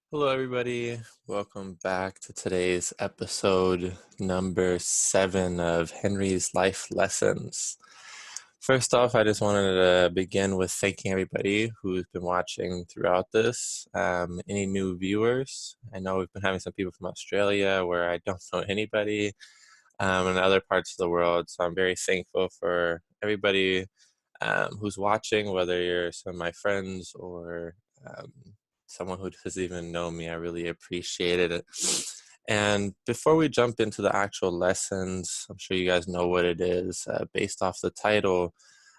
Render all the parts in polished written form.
Hello, everybody. Welcome back to today's episode number 7 of Henry's Life Lessons. First off, I just wanted to begin with thanking everybody who's been watching throughout this. Any new viewers? I know we've been having some people from Australia where I don't know anybody, and other parts of the world. So I'm very thankful for everybody who's watching, whether you're some of my friends or um, someone who doesn't even know me. I really appreciated it. And before we jump into the actual lessons, I'm sure you guys know what it is. Based off the title,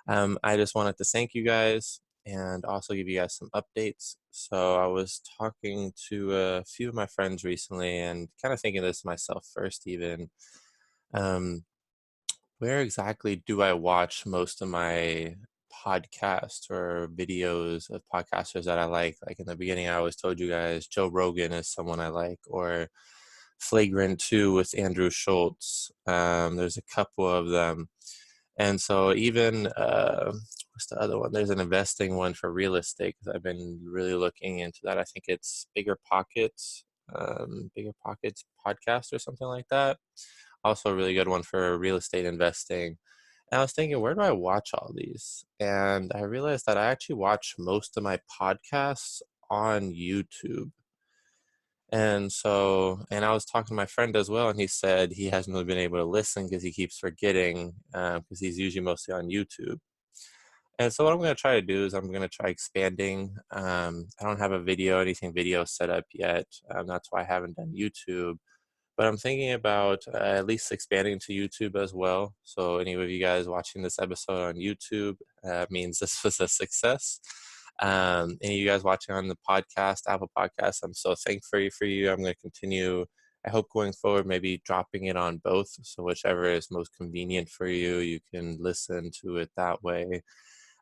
I just wanted to thank you guys and also give you guys some updates. So I was talking to a few of my friends recently and kind of thinking this myself first, even. Um, where exactly do I watch most of my podcasts or videos of podcasters that I like? Like in the beginning, I always told you guys Joe Rogan is someone I like, or Flagrant 2 with Andrew Schultz. There's a couple of them. And so even, what's the other one? There's an investing one for real estate because I've been really looking into that. I think it's Bigger Pockets podcast or something like that. Also a really good one for real estate investing. And I was thinking, where do I watch all these? And I realized that I actually watch most of my podcasts on YouTube. And I was talking to my friend as well, and he said he hasn't really been able to listen because he keeps forgetting, because he's usually mostly on YouTube. And so what I'm going to try to do is I'm going to try expanding. I don't have a anything video set up yet. That's why I haven't done YouTube. But I'm thinking about at least expanding to YouTube as well. So any of you guys watching this episode on YouTube means this was a success. Any of you guys watching on the podcast, Apple Podcast, I'm so thankful for you. I'm going to continue, I hope going forward, maybe dropping it on both. So whichever is most convenient for you, you can listen to it that way.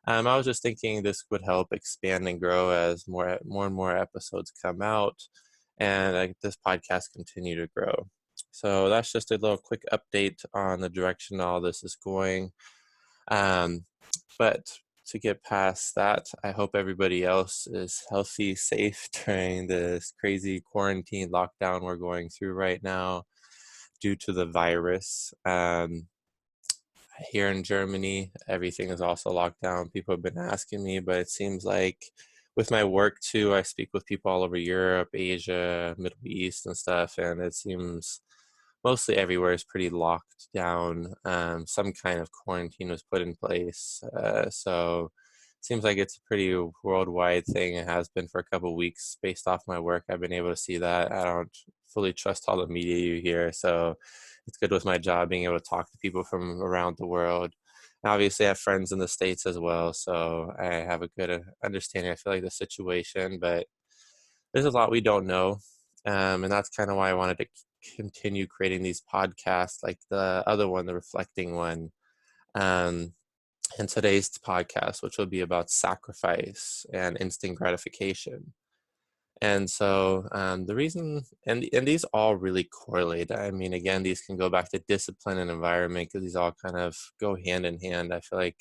I was just thinking this would help expand and grow as more and more episodes come out, and this podcast continue to grow. So that's just a little quick update on the direction all this is going. Um, but to get past that, I hope everybody else is healthy, safe during this crazy quarantine lockdown we're going through right now due to the virus. Here in Germany, everything is also locked down. People have been asking me, but it seems like with my work too, I speak with people all over Europe, Asia, Middle East, and stuff, and it seems mostly everywhere is pretty locked down. Some kind of quarantine was put in place, so it seems like it's a pretty worldwide thing. It has been for a couple of weeks. Based off my work, I've been able to see that. I don't fully trust all the media you hear, so it's good with my job being able to talk to people from around the world. And obviously, I have friends in the States as well, so I have a good understanding. I feel like the situation, but there's a lot we don't know. And that's kind of why I wanted to continue creating these podcasts, like the other one, the reflecting one. Um, and today's podcast, which will be about sacrifice and instant gratification. And so the reason, and these all really correlate. I mean, again, these can go back to discipline and environment because these all kind of go hand in hand. I feel like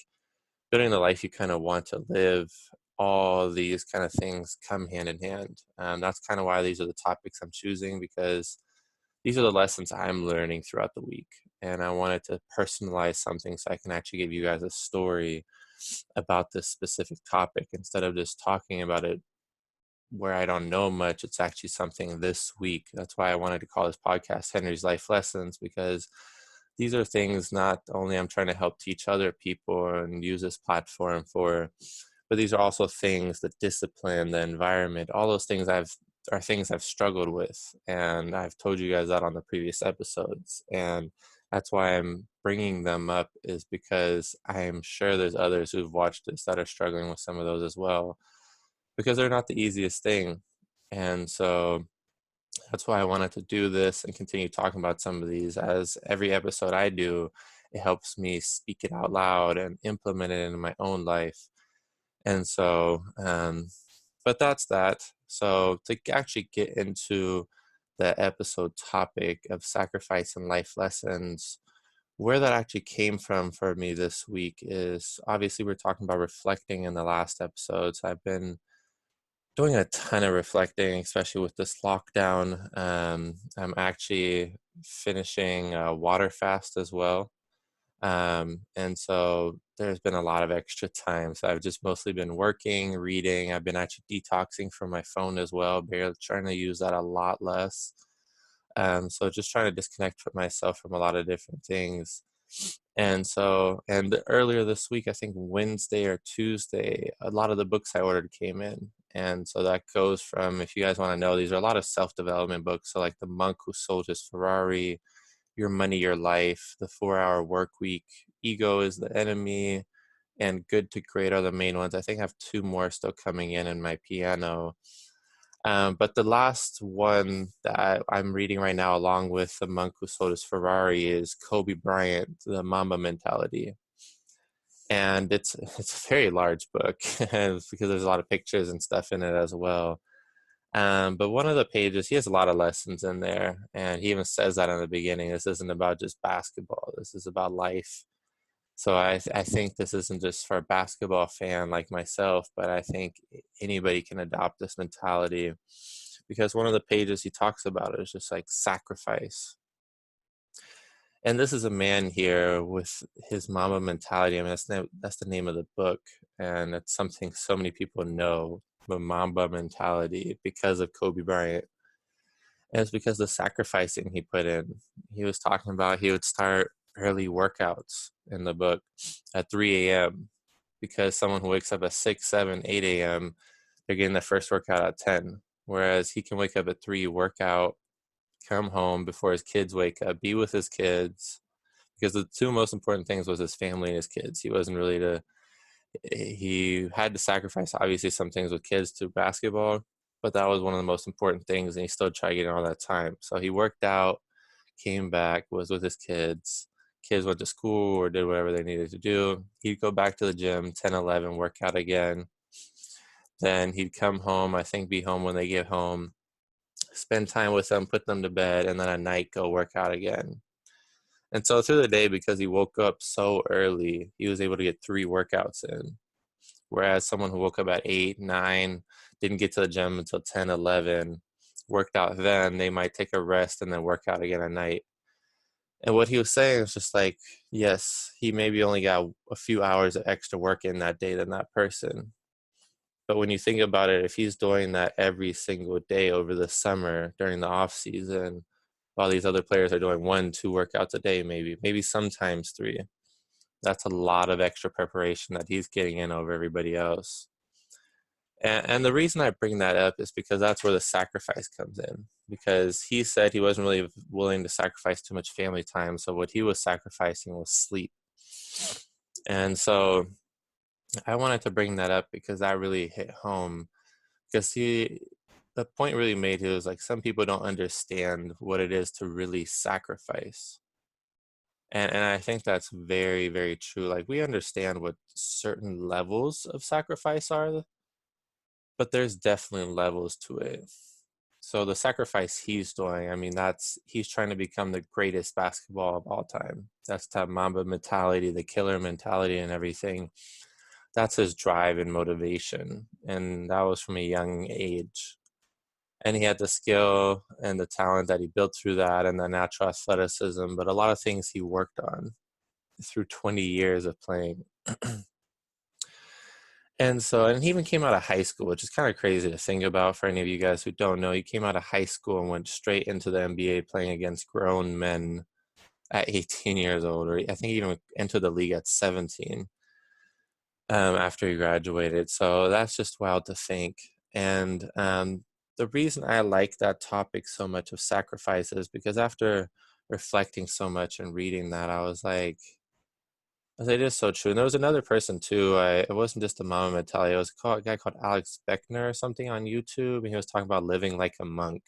building the life you kind of want to live, all these kind of things come hand in hand. That's kind of why these are the topics I'm choosing, because these are the lessons I'm learning throughout the week. And I wanted to personalize something so I can actually give you guys a story about this specific topic instead of just talking about it where I don't know much. It's actually something this week. That's why I wanted to call this podcast Henry's Life Lessons, because these are things not only I'm trying to help teach other people and use this platform for, but these are also things, the discipline, the environment, all those things are things I've struggled with. And I've told you guys that on the previous episodes. And that's why I'm bringing them up, is because I'm sure there's others who've watched this that are struggling with some of those as well, because they're not the easiest thing. And so that's why I wanted to do this and continue talking about some of these. As every episode I do, it helps me speak it out loud and implement it in my own life. And so, but that's that. So to actually get into the episode topic of sacrifice and life lessons, where that actually came from for me this week is, obviously we're talking about reflecting in the last episodes. I've been Doing a ton of reflecting, especially with this lockdown. I'm actually finishing a water fast as well. And so there's been a lot of extra time. So I've just mostly been working, reading. I've been actually detoxing from my phone as well, barely trying to use that a lot less. So just trying to disconnect from myself from a lot of different things. And earlier this week, I think Wednesday or Tuesday, a lot of the books I ordered came in. And so that goes from, if you guys want to know, these are a lot of self-development books. So like The Monk Who Sold His Ferrari, Your Money, Your Life, The 4 Hour Work Week, Ego is the Enemy, and Good to Great are the main ones. I think I have two more still coming in my piano. But the last one that I'm reading right now, along with The Monk Who Sold His Ferrari, is Kobe Bryant, The Mamba Mentality. And it's a very large book because there's a lot of pictures and stuff in it as well. But one of the pages, he has a lot of lessons in there, and he even says that in the beginning. This isn't about just basketball. This is about life. So I think this isn't just for a basketball fan like myself, but I think anybody can adopt this mentality, because one of the pages he talks about is just like sacrifice. And this is a man here with his mama mentality. I mean, that's the name of the book, and it's something so many people know, the Mamba mentality, because of Kobe Bryant. And it's because the sacrificing he put in. He was talking about he would start early workouts in the book at 3 a.m. because someone who wakes up at 6, 7, 8 a.m., they're getting their first workout at 10. Whereas he can wake up at 3, workout, come home before his kids wake up, be with his kids. Because the two most important things was his family and his kids. He had to sacrifice obviously some things with kids to basketball, but that was one of the most important things, and he still tried getting all that time. So he worked out, came back, was with his kids went to school or did whatever they needed to do. He'd go back to the gym 10, 11, work out again. Then he'd come home, I think be home when they get home, spend time with them, put them to bed, and then at night go work out again. And so through the day, because he woke up so early, he was able to get 3 workouts in. Whereas someone who woke up at 8, 9, didn't get to the gym until 10, 11, worked out then, they might take a rest and then work out again at night. And what he was saying is just like, yes, he maybe only got a few hours of extra work in that day than that person. But when you think about it, if he's doing that every single day over the summer during the off season, while these other players are doing 1, 2 workouts a day, maybe sometimes 3, that's a lot of extra preparation that he's getting in over everybody else. And the reason I bring that up is because that's where the sacrifice comes in. Because he said he wasn't really willing to sacrifice too much family time. So what he was sacrificing was sleep. And so I wanted to bring that up because that really hit home. Because the point really made, he was like, some people don't understand what it is to really sacrifice. And I think that's very, very true. Like, we understand what certain levels of sacrifice are, but there's definitely levels to it. So the sacrifice he's doing, I mean, he's trying to become the greatest basketball of all time. That's that Mamba mentality, the killer mentality and everything. That's his drive and motivation. And that was from a young age. And he had the skill and the talent that he built through that, and the natural athleticism, but a lot of things he worked on through 20 years of playing. And he even came out of high school, which is kind of crazy to think about for any of you guys who don't know. He came out of high school and went straight into the NBA, playing against grown men at 18 years old, or I think he even entered the league at 17 after he graduated. So that's just wild to think. And the reason I like that topic so much of sacrifice is because after reflecting so much and reading that, I was like, it is so true. And there was another person too. It wasn't just a mama mentality. It was a guy called Alex Beckner or something on YouTube, and he was talking about living like a monk.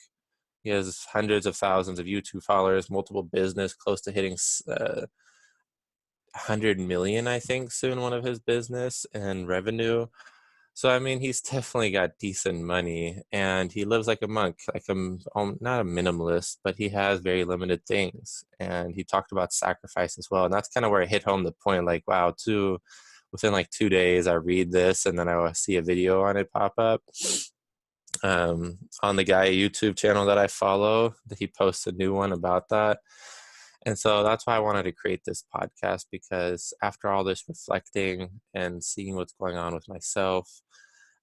He has hundreds of thousands of YouTube followers, multiple business, close to hitting 100 million, I think, soon, one of his business and revenue. So I mean, he's definitely got decent money, and he lives like a monk, like not a minimalist, but he has very limited things. And he talked about sacrifice as well, and that's kind of where it hit home the point. Like, wow, within like 2 days, I read this, and then I will see a video on it pop up. on the guy YouTube channel that I follow, that he posts a new one about that. And so that's why I wanted to create this podcast, because after all this reflecting and seeing what's going on with myself,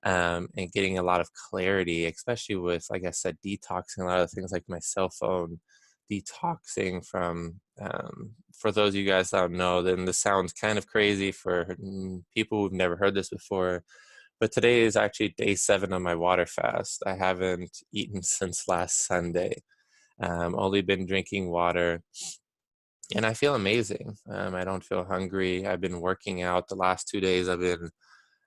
and getting a lot of clarity, especially with, like I said, detoxing a lot of things like my cell phone, detoxing from, for those of you guys that don't know, then this sounds kind of crazy for people who've never heard this before. But today is actually day 7 of my water fast. I haven't eaten since last Sunday. Only been drinking water, and I feel amazing. I don't feel hungry. I've been working out the last 2 days. I've been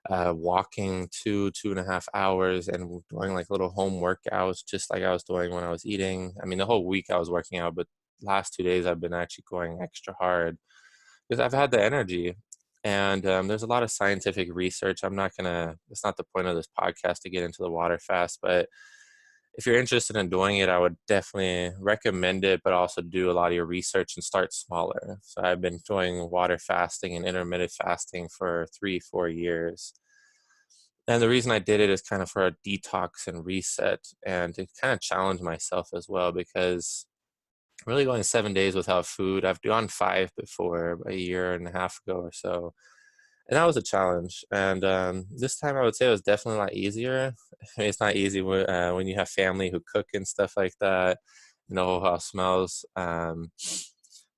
walking 2.5 hours and doing like little home workouts, just like I was doing when I was eating. I mean, the whole week I was working out, but last 2 days I've been actually going extra hard because I've had the energy. And there's a lot of scientific research. It's not the point of this podcast to get into the water fast, but if you're interested in doing it, I would definitely recommend it, but also do a lot of your research and start smaller. So I've been doing water fasting and intermittent fasting for 3, 4 years. And the reason I did it is kind of for a detox and reset, and to kind of challenge myself as well, because really going 7 days without food, I've gone 5 before, a year and a half ago or so. And that was a challenge. And this time I would say it was definitely a lot easier. I mean, it's not easy when you have family who cook and stuff like that, and the whole house smells.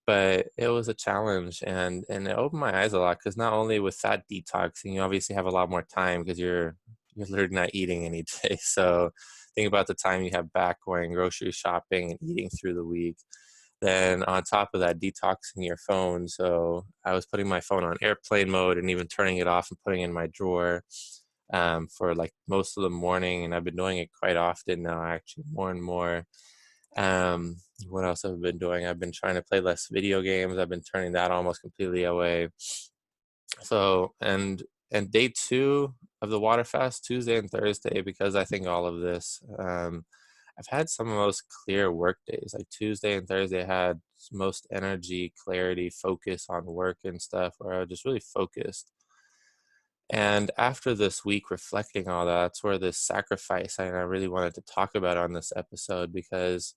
But it was a challenge, and it opened my eyes a lot, because not only with that detoxing, you obviously have a lot more time because you're literally not eating any day. So think about the time you have back going grocery shopping and eating through the week. Then on top of that, detoxing your phone. So I was putting my phone on airplane mode and even turning it off and putting it in my drawer for like most of the morning. And I've been doing it quite often now, actually, more and more. Um, what else have I been doing? I've been trying to play less video games. I've been turning that almost completely away. So, and day 2 of the water fast, Tuesday and Thursday, because I think all of this, I've had some of the most clear work days. Like Tuesday and Thursday, I had most energy, clarity, focus on work and stuff, where I was just really focused. And after this week reflecting all that, that's where this sacrifice, and I really wanted to talk about on this episode, because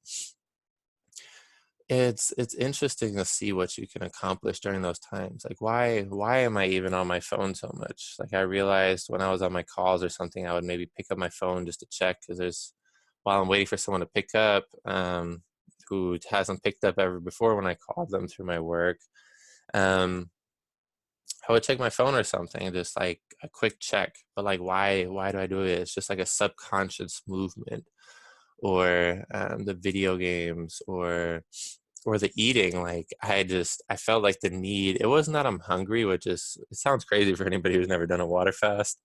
it's interesting to see what you can accomplish during those times. Like, why am I even on my phone so much? Like, I realized when I was on my calls or something, I would maybe pick up my phone just to check, because while I'm waiting for someone to pick up, who hasn't picked up ever before when I called them through my work, um, I would check my phone or something, just like a quick check. But like, why do I do it? It's just like a subconscious movement, or the video games, or the eating. Like, I felt like the need. It wasn't that I'm hungry, which is, it sounds crazy for anybody who's never done a water fast.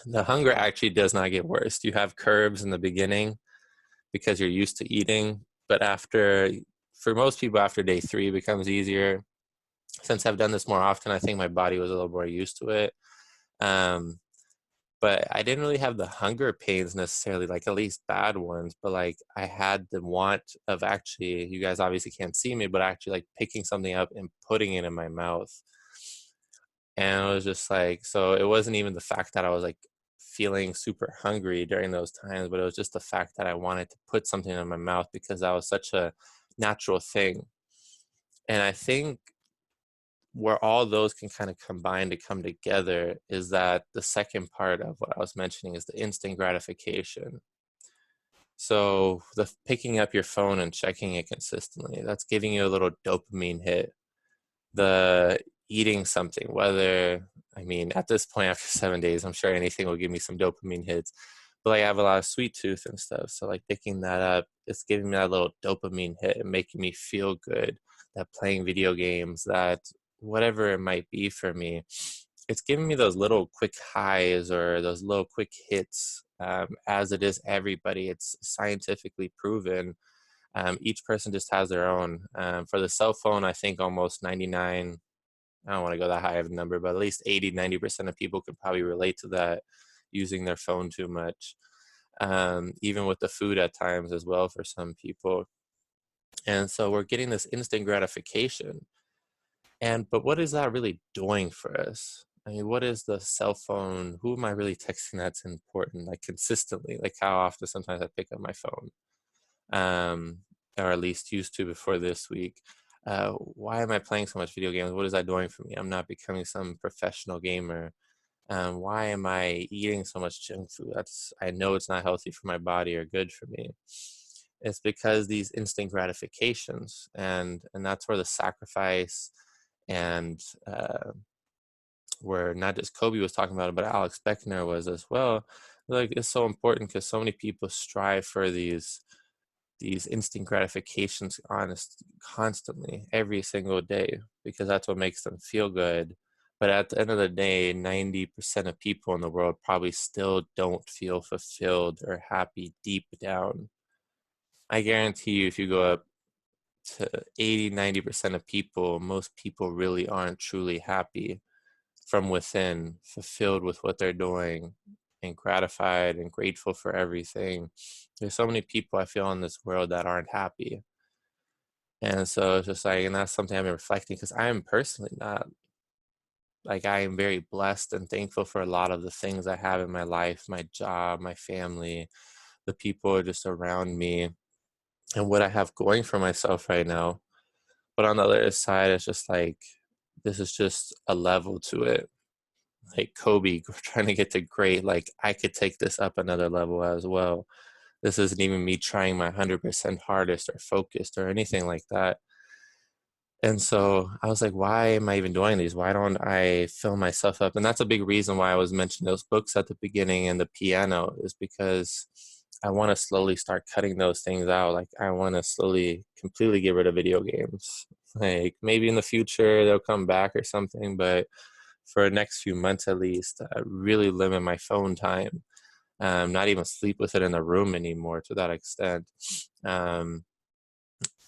The hunger actually does not get worse. You have curves in the beginning because you're used to eating, but for most people, after day 3 it becomes easier. Since I've done this more often, I think my body was a little more used to it. Um, but I didn't really have the hunger pains necessarily, like at least bad ones, but like I had the want of, actually, you guys obviously can't see me, but actually like picking something up and putting it in my mouth. And it was just like, so it wasn't even the fact that I was like feeling super hungry during those times, but it was just the fact that I wanted to put something in my mouth, because that was such a natural thing. And I think where all those can kind of combine to come together is that the second part of what I was mentioning is the instant gratification. So the picking up your phone and checking it consistently, that's giving you a little dopamine hit. The eating something, whether, I mean, at this point, after 7 days, I'm sure anything will give me some dopamine hits. But like, I have a lot of sweet tooth and stuff, so like picking that up, it's giving me that little dopamine hit and making me feel good. That playing video games, that whatever it might be for me, it's giving me those little quick highs or those little quick hits. As it is everybody, it's scientifically proven. Each person just has their own. For the cell phone, I think almost 99, I don't want to go that high of a number, but at least 80-90% of people could probably relate to that, using their phone too much. Even with the food at times as well for some people. And so we're getting this instant gratification. But what is that really doing for us? I mean, what is the cell phone? Who am I really texting that's important, like consistently? Like how often sometimes I pick up my phone, um, or at least used to before this week. Why am I playing so much video games? What is that doing for me? I'm not becoming some professional gamer. Why am I eating so much junk food? I know it's not healthy for my body or good for me. It's because these instant gratifications, and that's where the sacrifice and where not just Kobe was talking about it, but Alex Beckner was as well. Like it's so important because so many people strive for these instant gratifications constantly every single day because that's what makes them feel good. But at the end of the day, 90% of people in the world probably still don't feel fulfilled or happy deep down. I guarantee you, if you go up to 80, 90% of people, most people really aren't truly happy from within, fulfilled with what they're doing, and gratified and grateful for everything. There's so many people I feel in this world that aren't happy. And so it's just like, and that's something I've been reflecting because I am personally not. Like, I am very blessed and thankful for a lot of the things I have in my life, my job, my family, the people just around me, and what I have going for myself right now. But on the other side, it's just like, this is just a level to it. Like Kobe trying to get to great, like I could take this up another level as well. This isn't even me trying my 100% hardest or focused or anything like that. And so I was like, why am I even doing these? Why don't I fill myself up? And that's a big reason why I was mentioning those books at the beginning and the piano is because I want to slowly start cutting those things out. Like I want to slowly completely get rid of video games. Like maybe in the future they'll come back or something, but for the next few months at least, I really limit my phone time. Not even sleep with it in the room anymore to that extent. Um,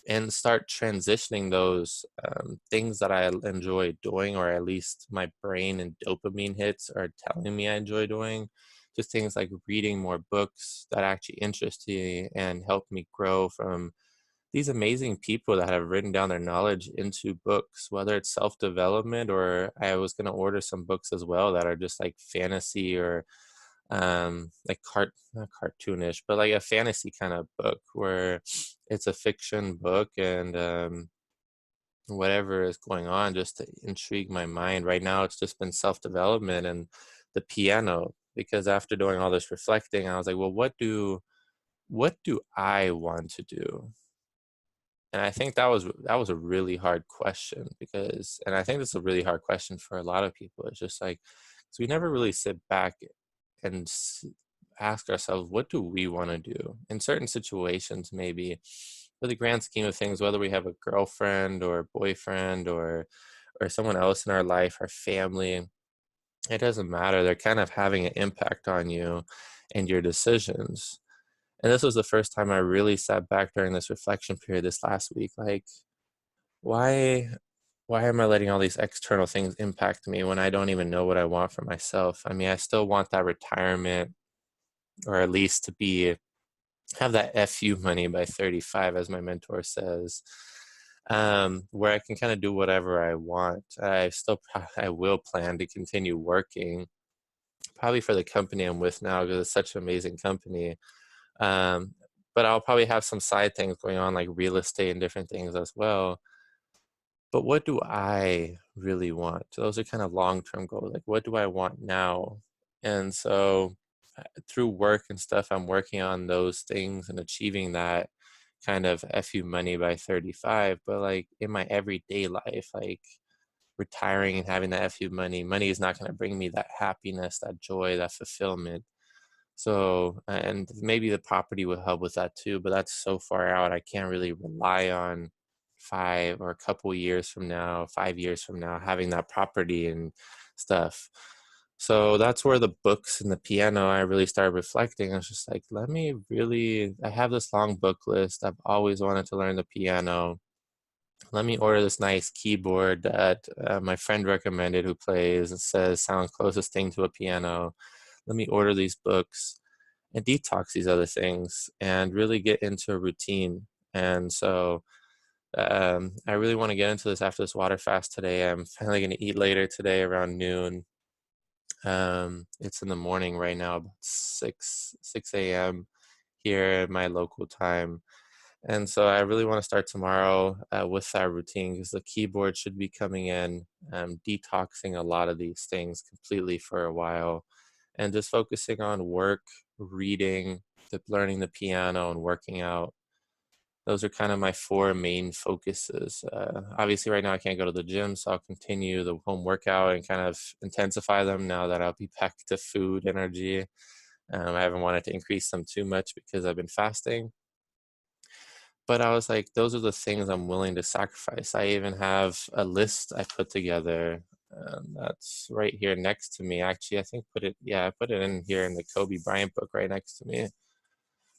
and start transitioning those things that I enjoy doing, or at least my brain and dopamine hits are telling me I enjoy doing. Just things like reading more books that actually interest me and help me grow from these amazing people that have written down their knowledge into books, whether it's self-development or I was going to order some books as well that are just like fantasy or like not cartoonish, but like a fantasy kind of book where it's a fiction book and whatever is going on just to intrigue my mind. Right now it's just been self-development and the piano, because after doing all this reflecting I was like, well, what do I want to do? And I think that was a really hard question because, and I think that's a really hard question for a lot of people. It's just like, because we never really sit back and ask ourselves, what do we want to do in certain situations, maybe for the grand scheme of things, whether we have a girlfriend or boyfriend or someone else in our life, our family, it doesn't matter. They're kind of having an impact on you and your decisions. And this was the first time I really sat back during this reflection period this last week. Like, why why am I letting all these external things impact me when I don't even know what I want for myself? I mean, I still want that retirement, or at least to be have that FU money by 35, as my mentor says, where I can kind of do whatever I want. I will plan to continue working, probably for the company I'm with now because it's such an amazing company. Um, but I'll probably have some side things going on like real estate and different things as well. But what do I really want? Those are kind of long-term goals. Like, what do I want now? And so through work and stuff, I'm working on those things and achieving that kind of FU money by 35. But like in my everyday life, like retiring and having that FU money is not going to bring me that happiness, that joy, that fulfillment. So, and maybe the property will help with that too, but that's so far out. I can't really rely on 5 years from now, 5 years from now, having that property and stuff. So that's where the books and the piano, I really started reflecting. I was just like, I have this long book list. I've always wanted to learn the piano. Let me order this nice keyboard that my friend recommended who plays and says sounds closest thing to a piano. Let me order these books and detox these other things and really get into a routine. And so I really want to get into this after this water fast today. I'm finally going to eat later today around noon. It's in the morning right now, about 6 a.m. here at my local time. And so I really want to start tomorrow with that routine because the keyboard should be coming in, detoxing a lot of these things completely for a while, and just focusing on work, reading, learning the piano, and working out. Those are kind of my four main focuses. Obviously, right now I can't go to the gym, so I'll continue the home workout and kind of intensify them now that I'll be back to food energy. I haven't wanted to increase them too much because I've been fasting. But I was like, those are the things I'm willing to sacrifice. I even have a list I put together that's right here next to me. Actually, I put it in here in the Kobe Bryant book right next to me.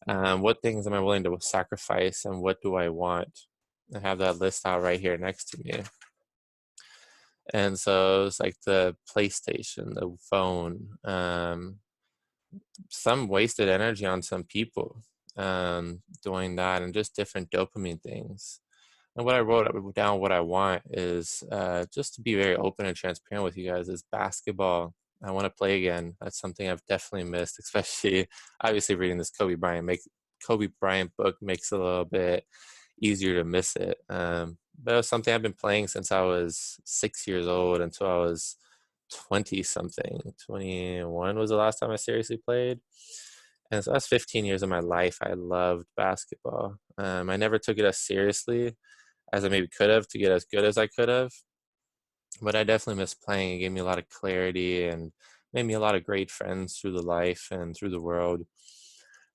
What things am I willing to sacrifice and what do I want? I have that list out right here next to me. And so it's like the PlayStation, the phone, some wasted energy on some people doing that, and just different dopamine things. And what I wrote down, what I want is just to be very open and transparent with you guys, is basketball. I want to play again. That's something I've definitely missed, especially obviously reading this Kobe Bryant book makes it a little bit easier to miss it. But it was something I've been playing since I was 6 years old until I was 20 something. 21 was the last time I seriously played. And so that's 15 years of my life. I loved basketball. I never took it as seriously as I maybe could have to get as good as I could have. But I definitely miss playing. It gave me a lot of clarity and made me a lot of great friends through the life and through the world.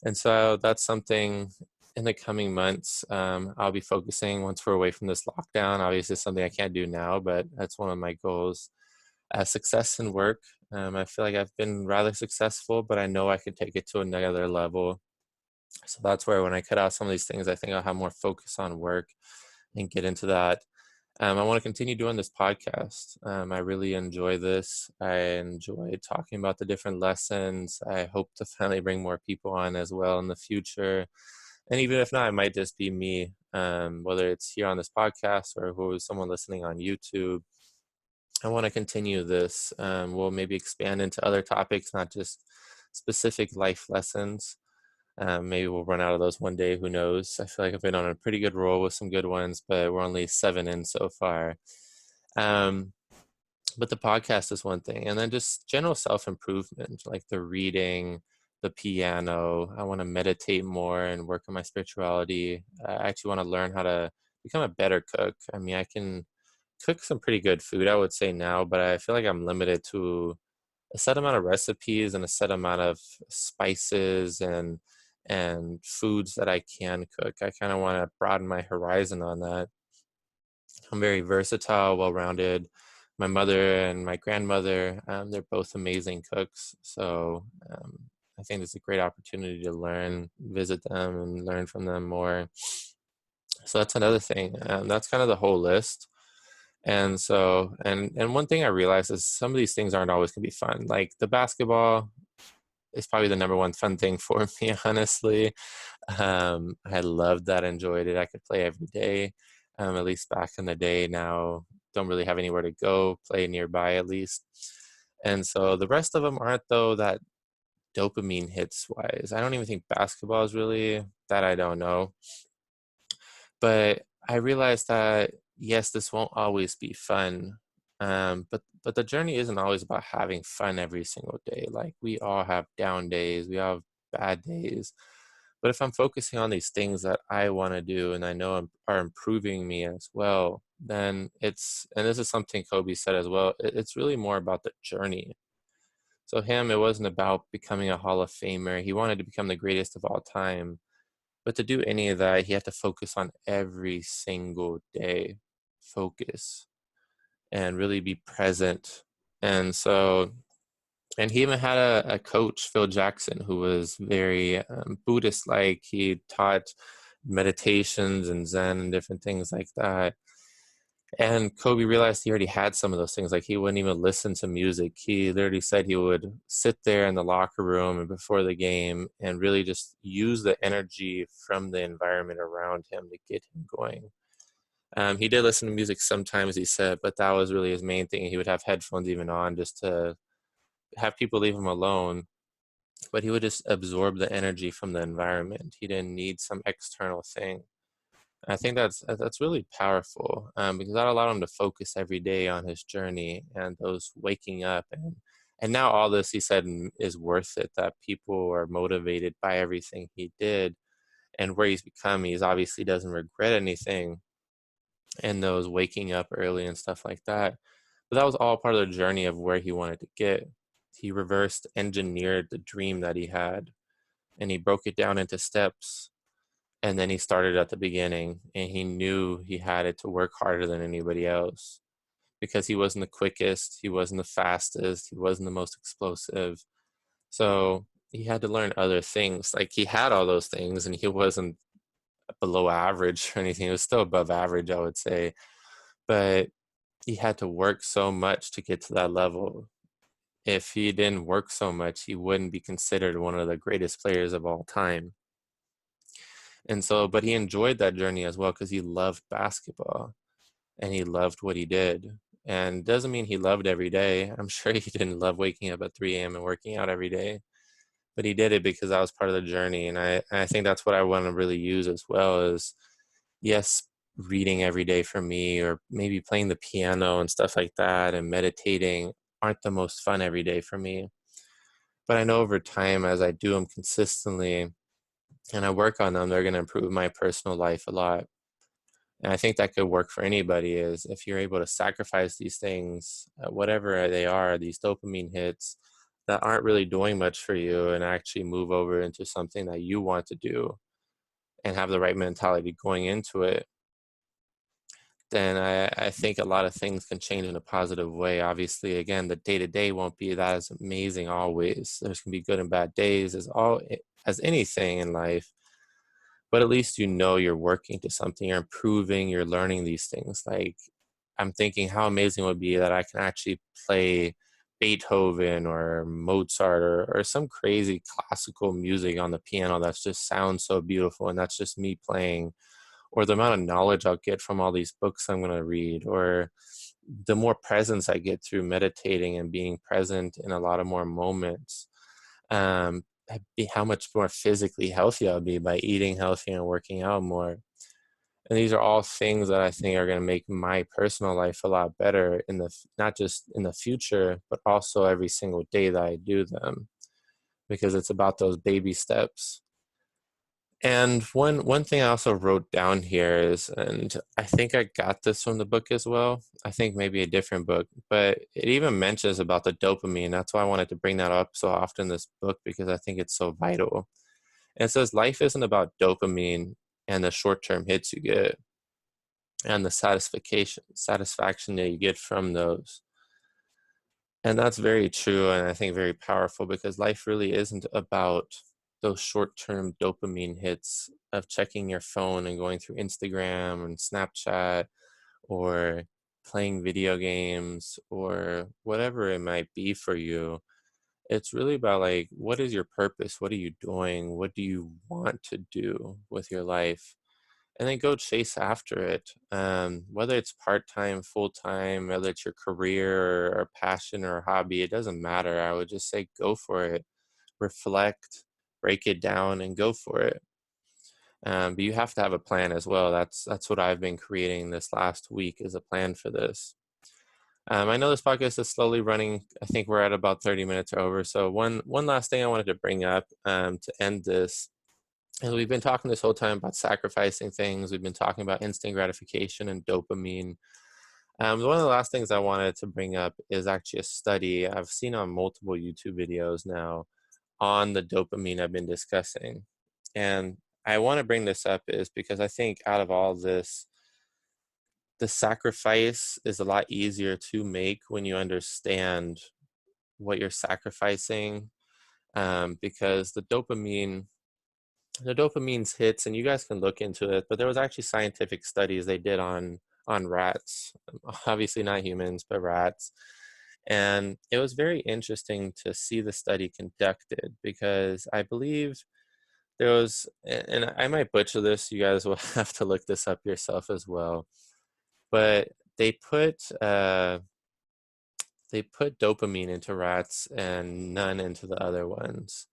And so that's something in the coming months I'll be focusing once we're away from this lockdown. Obviously, it's something I can't do now, but that's one of my goals. Success in work. I feel like I've been rather successful, but I know I can take it to another level. So that's where when I cut out some of these things, I think I'll have more focus on work and get into that. I want to continue doing this podcast. I really enjoy this. I enjoy talking about the different lessons. I hope to finally bring more people on as well in the future. And even if not, it might just be me, whether it's here on this podcast or who is someone listening on YouTube. I want to continue this. We'll maybe expand into other topics, not just specific life lessons. Maybe we'll run out of those one day. Who knows? I feel like I've been on a pretty good roll with some good ones, but we're only 7 in so far. But the podcast is one thing. And then just general self-improvement, like the reading, the piano. I want to meditate more and work on my spirituality. I actually want to learn how to become a better cook. I mean, I can cook some pretty good food, I would say now, but I feel like I'm limited to a set amount of recipes and a set amount of spices and foods that I can cook. I kind of want to broaden my horizon on that. I'm very versatile, well-rounded. My mother and my grandmother, they're both amazing cooks. So I think it's a great opportunity to learn, visit them, and learn from them more. So that's another thing. That's kind of the whole list. And so, and one thing I realized is some of these things aren't always gonna be fun. Like the basketball is probably the number one fun thing for me, honestly. I loved that, enjoyed it. I could play every day, at least back in the day. Now, don't really have anywhere to go, play nearby at least. And so the rest of them aren't though that dopamine hits wise. I don't even think basketball is really that. I don't know. But I realized that yes, this won't always be fun. But the journey isn't always about having fun every single day. Like we all have down days, we all have bad days. But if I'm focusing on these things that I want to do and I know are improving me as well, then and this is something Kobe said as well, it's really more about the journey. So it wasn't about becoming a Hall of Famer. He wanted to become the greatest of all time. But to do any of that, he had to focus on every single day, focus, and really be present. And so, and he even had a coach, Phil Jackson, who was very Buddhist like. He taught meditations and Zen and different things like that. And Kobe realized he already had some of those things. Like he wouldn't even listen to music. He literally said he would sit there in the locker room and before the game and really just use the energy from the environment around him to get him going. He did listen to music sometimes, he said, but that was really his main thing. He would have headphones even on just to have people leave him alone, but he would just absorb the energy from the environment. He didn't need some external thing. I think that's really powerful, because that allowed him to focus every day on his journey and those waking up, and now all this, he said, is worth it. That people are motivated by everything he did and where he's become. He's obviously doesn't regret anything, and those waking up early and stuff like that. But that was all part of the journey of where he wanted to get. He reversed engineered the dream that he had, and he broke it down into steps. And then he started at the beginning, and he knew he had it to work harder than anybody else because he wasn't the quickest, he wasn't the fastest, he wasn't the most explosive. So he had to learn other things. Like, he had all those things, and he wasn't below average or anything. He was still above average, I would say. But he had to work so much to get to that level. If he didn't work so much, he wouldn't be considered one of the greatest players of all time. And so, but he enjoyed that journey as well because he loved basketball and he loved what he did. And doesn't mean he loved every day. I'm sure he didn't love waking up at 3 a.m. and working out every day, but he did it because that was part of the journey. And I think that's what I want to really use as well is, yes, reading every day for me, or maybe playing the piano and stuff like that and meditating aren't the most fun every day for me. But I know over time, as I do them consistently and I work on them, they're going to improve my personal life a lot. And I think that could work for anybody, is if you're able to sacrifice these things, whatever they are, these dopamine hits that aren't really doing much for you, and actually move over into something that you want to do and have the right mentality going into it, then I think a lot of things can change in a positive way. Obviously, again, the day to day won't be that as amazing always. There's going to be good and bad days, as anything in life. But at least you know you're working to something, you're improving, you're learning these things. Like, I'm thinking how amazing it would be that I can actually play Beethoven or Mozart, or some crazy classical music on the piano that just sounds so beautiful, and that's just me playing. Or the amount of knowledge I'll get from all these books I'm going to read, or the more presence I get through meditating and being present in a lot of more moments. Um, how much more physically healthy I'll be by eating healthy and working out more. And these are all things that I think are going to make my personal life a lot better not just in the future, but also every single day that I do them, because it's about those baby steps. And one thing I also wrote down here is, and I think I got this from the book as well. I think maybe a different book, but it even mentions about the dopamine. That's why I wanted to bring that up so often in this book, because I think it's so vital. And it says life isn't about dopamine and the short-term hits you get and the satisfaction that you get from those. And that's very true, and I think very powerful, because life really isn't about those short-term dopamine hits of checking your phone and going through Instagram and Snapchat, or playing video games, or whatever it might be for you. It's really about, like, what is your purpose? What are you doing? What do you want to do with your life? And then go chase after it. Whether it's part-time, full-time, whether it's your career or passion or hobby, it doesn't matter. I would just say go for it. Reflect, break it down, and go for it. But you have to have a plan as well. That's what I've been creating this last week, is a plan for this. I know this podcast is slowly running. I think we're at about 30 minutes or over. So one last thing I wanted to bring up, to end this. And we've been talking this whole time about sacrificing things. We've been talking about instant gratification and dopamine. One of the last things I wanted to bring up is actually a study I've seen on multiple YouTube videos now on the dopamine I've been discussing. And I want to bring this up is because I think out of all this, the sacrifice is a lot easier to make when you understand what you're sacrificing, because the dopamine's hits, and you guys can look into it, but there was actually scientific studies they did on rats, obviously not humans, but rats. And it was very interesting to see the study conducted, because I believe there was, and I might butcher this, you guys will have to look this up yourself as well, but they put they put dopamine into rats and none into the other ones.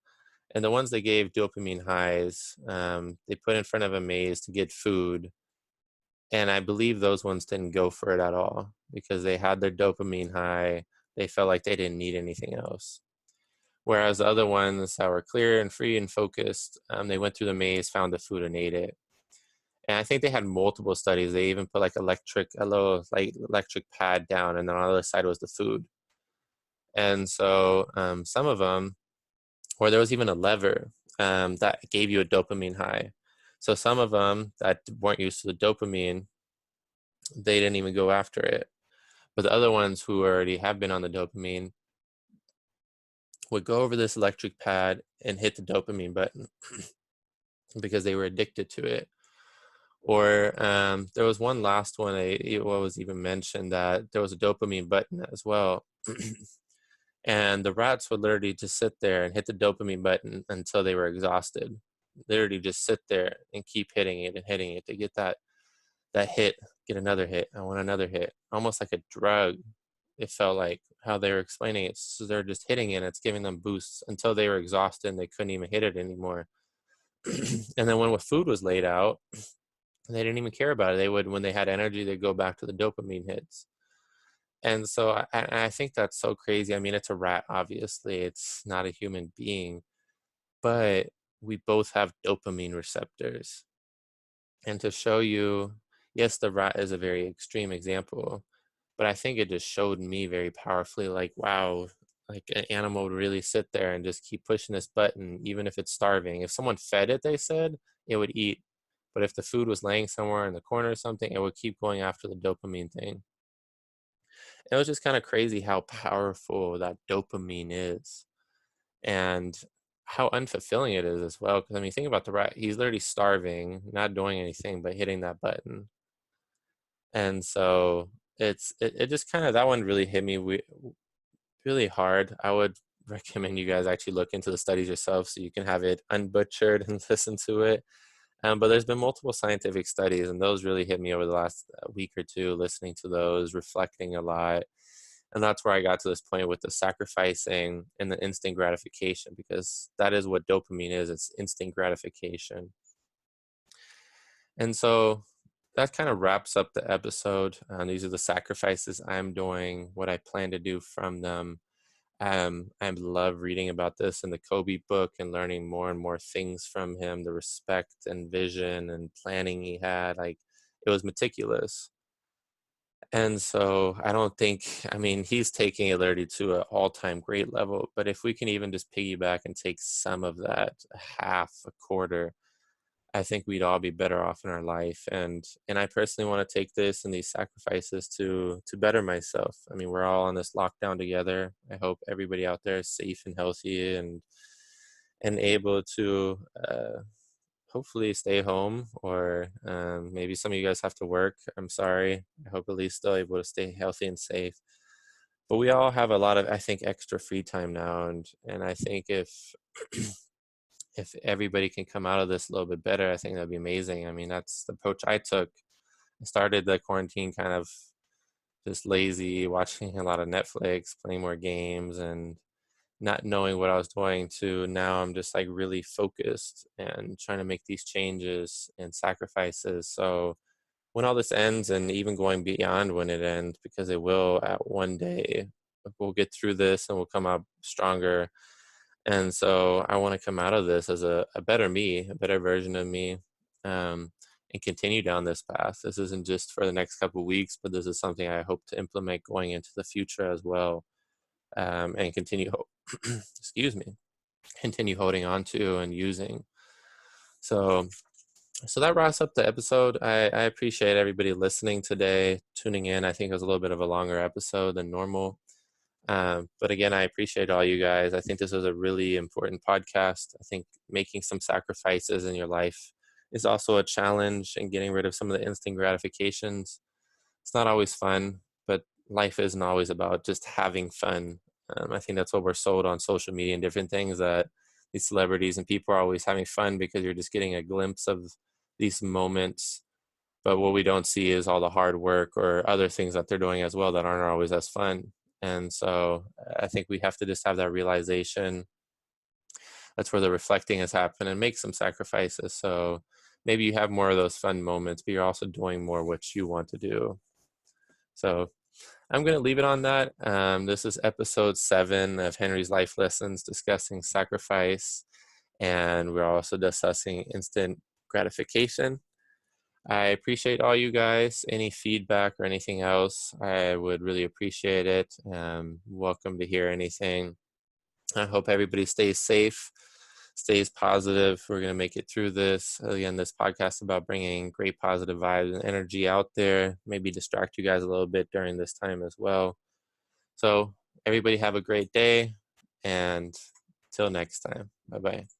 And the ones they gave dopamine highs, they put in front of a maze to get food. And I believe those ones didn't go for it at all because they had their dopamine high. They felt like they didn't need anything else. Whereas the other ones that were clear and free and focused, they went through the maze, found the food, and ate it. And I think they had multiple studies. They even put like a little like electric pad down, and then on the other side was the food. And so some of them, or there was even a lever that gave you a dopamine high. So some of them that weren't used to the dopamine, they didn't even go after it. But the other ones who already have been on the dopamine would go over this electric pad and hit the dopamine button because they were addicted to it. Or there was one last one, what was even mentioned, that there was a dopamine button as well. And the rats would literally just sit there and hit the dopamine button until they were exhausted. Literally just sit there and keep hitting it and hitting it to get that hit, get another hit. I want another hit. Almost like a drug. It felt like how they were explaining it. So they're just hitting it and it's giving them boosts until they were exhausted and they couldn't even hit it anymore. And then when food was laid out, they didn't even care about it. They would, when they had energy, they'd go back to the dopamine hits. And so I think that's so crazy. I mean, it's a rat, obviously. It's not a human being, but we both have dopamine receptors. And to show you, yes, the rat is a very extreme example, but I think it just showed me very powerfully, like, wow, like an animal would really sit there and just keep pushing this button, even if it's starving. If someone fed it, they said, it would eat. But if the food was laying somewhere in the corner or something, it would keep going after the dopamine thing. It was just kind of crazy how powerful that dopamine is and how unfulfilling it is as well. Because I mean, think about the rat. He's literally starving, not doing anything but hitting that button. And so it just kind of, that one really hit me really hard. I would recommend you guys actually look into the studies yourself so you can have it unbutchered and listen to it. But there's been multiple scientific studies, and those really hit me over the last week or two, listening to those, reflecting a lot. And that's where I got to this point with the sacrificing and the instant gratification, because that is what dopamine is. It's instant gratification. And so that kind of wraps up the episode. These are the sacrifices I'm doing, what I plan to do from them. I love reading about this in the Kobe book and learning more and more things from him, the respect and vision and planning he had. Like, it was meticulous. And so I don't think, I mean, he's taking it literally to an all-time great level, but if we can even just piggyback and take some of that, half, a quarter, I think we'd all be better off in our life. And I personally want to take this and these sacrifices to better myself. I mean, we're all on this lockdown together. I hope everybody out there is safe and healthy and able to hopefully stay home, or maybe some of you guys have to work. I'm sorry. I hope at least still able to stay healthy and safe. But we all have a lot of, I think, extra free time now, and I think if everybody can come out of this a little bit better, I think that'd be amazing. I mean, that's the approach I took. I started the quarantine kind of just lazy, watching a lot of Netflix, playing more games, and not knowing what I was doing, to now I'm just like really focused and trying to make these changes and sacrifices. So when all this ends, and even going beyond when it ends, because it will at one day, we'll get through this and we'll come out stronger. And so I want to come out of this as a better me, a better version of me, and continue down this path. This isn't just for the next couple of weeks, but this is something I hope to implement going into the future as well, and continue, excuse me, continue holding on to and using. So that wraps up the episode. I appreciate everybody listening today, tuning in. I think it was a little bit of a longer episode than normal. But again, I appreciate all you guys. I think this was a really important podcast. I think making some sacrifices in your life is also a challenge, and getting rid of some of the instant gratifications. It's not always fun, but life isn't always about just having fun. I think that's what we're sold on social media and different things, that these celebrities and people are always having fun because you're just getting a glimpse of these moments. But what we don't see is all the hard work or other things that they're doing as well that aren't always as fun. And so I think we have to just have that realization. That's where the reflecting has happened, and make some sacrifices. So maybe you have more of those fun moments, but you're also doing more what you want to do. So I'm going to leave it on that. This is episode 7 of Henry's Life Lessons, discussing sacrifice, and we're also discussing instant gratification. I appreciate all you guys. Any feedback or anything else, I would really appreciate it. Welcome to hear anything. I hope everybody stays safe, stays positive. We're going to make it through this. Again, this podcast is about bringing great positive vibes and energy out there, maybe distract you guys a little bit during this time as well. So everybody have a great day, and till next time. Bye-bye.